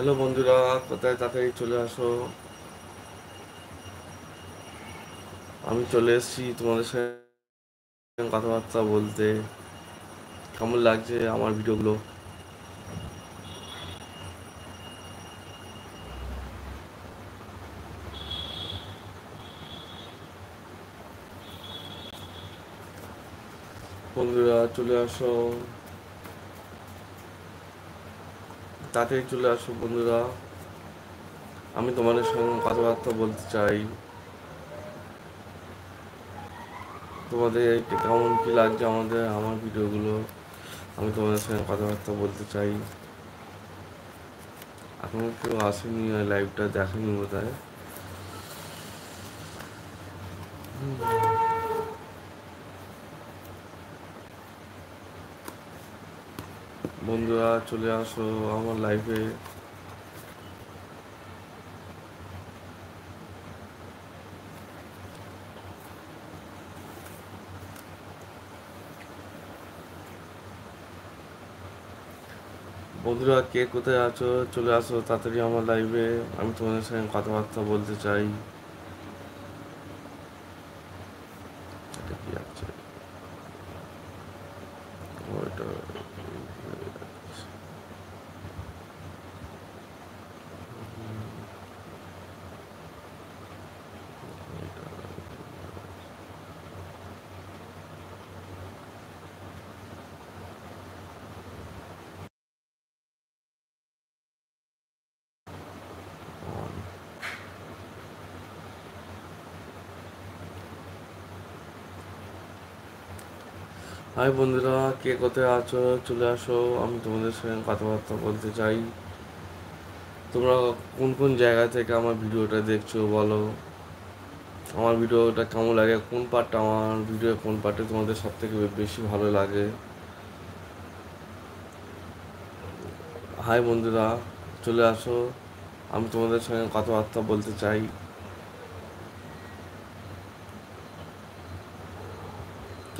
Hello বন্ধুরা, কোথায় তাড়াতাড়ি চলে আসো। আমি চলে এসেছি তোমাদের সঙ্গে কথাবার্তা বলতে। কেমন লাগছে আমার ভিডিওগুলো? বন্ধুরা চলে আসো, তাড়াতাড়ি চলে আসো বন্ধুরা। আমি তোমাদের সঙ্গে কথাবার্তা বলতে চাই। তোমাদের কেমন কি লাগছে আমার ভিডিওগুলো? আমি তোমাদের সঙ্গে কথাবার্তা বলতে চাই। এখনো কেউ আসেনি, লাইভটা দেখেনি বোধ হয়। বন্ধুরা চলে আসো আমার লাইভে। বন্ধুরা কে কোথায় আছো চলে আসো তাড়াতাড়ি আমার লাইভে। আমি তোমাদের সঙ্গে কথাবার্তা বলতে চাই। এটা কি আছে? ওইটা হাই বন্ধুরা, কে কোথায় আছো চলে আসো। আমি তোমাদের সঙ্গে কথাবার্তা বলতে চাই। তোমরা কোন কোন জায়গা থেকে আমার ভিডিওটা দেখছো বলো। আমার ভিডিওটা কেমন লাগে, কোন পার্টটা আমার ভিডিও, কোন পার্টে তোমাদের সব থেকে বেশি ভালো লাগে। হাই বন্ধুরা চলে আসো, আমি তোমাদের সঙ্গে কথাবার্তা বলতে চাই।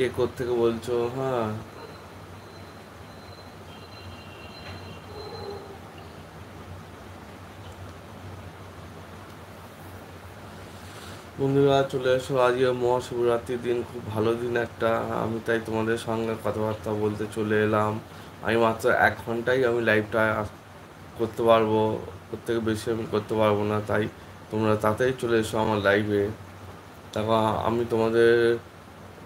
কে কোত্থেকে বলছো? হ্যাঁ বন্ধুরা চলে এসো, আজকে মহাশিবরাত্রির দিন, খুব ভালো দিন একটা। আমি তাই তোমাদের সঙ্গে কথাবার্তা বলতে চলে এলাম। আমি মাত্র 1 ঘন্টাই আমি লাইভটা করতে পারবো, ওর থেকে বেশি আমি করতে পারবো না। তাই তোমরা তাড়াতাড়ি চলে এসো আমার লাইভে। তারপর আমি তোমাদের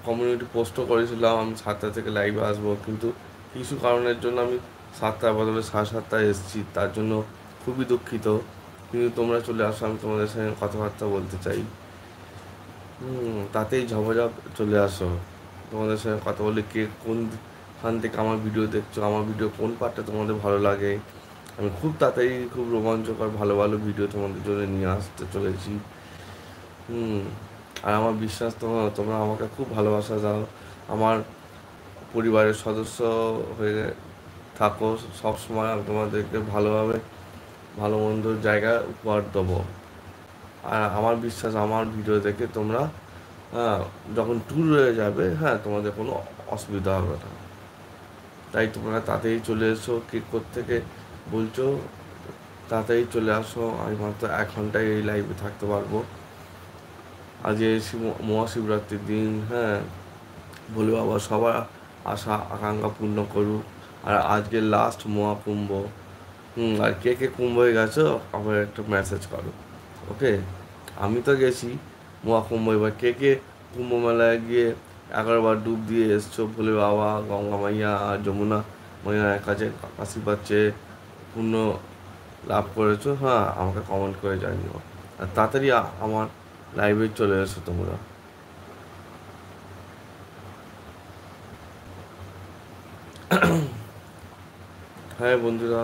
কমিউনিটি পোস্টও করেছিলাম আমি 7টা থেকে লাইভে আসবো, কিন্তু কিছু কারণের জন্য আমি 7টার বদলে 7:30টায় এসেছি, তার জন্য খুবই দুঃখিত। কিন্তু তোমরা চলে আসো, আমি তোমাদের সঙ্গে কথাবার্তা বলতে চাই। তাতেই ঝপঝপ চলে আসো। তোমাদের সঙ্গে কথা বলে কে কোন খান থেকে আমার ভিডিও দেখছো, আমার ভিডিও কোন পার্টটা তোমাদের ভালো লাগে। আমি খুব তাড়াতাড়ি খুব রোমাঞ্চকর ভালো ভালো ভিডিও তোমাদের জন্য নিয়ে আসতে চলেছি। হুম আর আমার বিশ্বাস তোমরা আমাকে খুব ভালোবাসা দাও। আমার পরিবারের সদস্য হয়ে থাকো। সব সময় আমি তোমাদেরকে ভালোভাবে ভালো মন্দ জায়গা উপহার দেবো। আর আমার বিশ্বাস আমার ভিডিও দেখে তোমরা, হ্যাঁ, যখন ট্যুর হয়ে যাবে, হ্যাঁ, তোমাদের কোনো অসুবিধা হবে না। তাই তোমরা তাড়াতাড়ি চলে এসো, কে থেকে বলছো তাড়াতাড়ি চলে আসো। আমি মাত্র 1 ঘন্টায় এই লাইভে থাকতে পারবো। আজ এই মহাশিবরাত্রির দিন, হ্যাঁ, ভোলে বাবা সবার আশা আকাঙ্ক্ষা পূর্ণ করুক। আর আজকে লাস্ট মহাকুম্ভ। আর কে কে কুম্ভ হয়ে গেছো আমার একটা মেসেজ করো। ওকে, আমি তো গেছি মহাকুম্ভ। এবার কে কে কুম্ভ মেলায় গিয়ে 11বার ডুব দিয়ে এসছো, ভোলে বাবা, গঙ্গা মাইয়া আর যমুনা মাইয়ার কাছে আশীর্বাদ চেয়ে পূর্ণ লাভ করেছো, হ্যাঁ, আমাকে কমেন্ট করে জানিও। আর তাড়াতাড়ি আমার লাইভে চলে এসো তোমরা। হ্যাঁ বন্ধুরা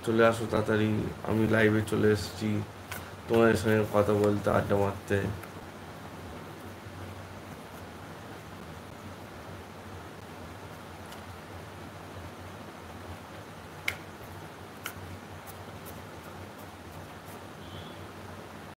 চলে আসো তাড়াতাড়ি, আমি লাইভে চলে এসেছি তোমাদের সঙ্গে কথা বলতে, আড্ডা মারতে।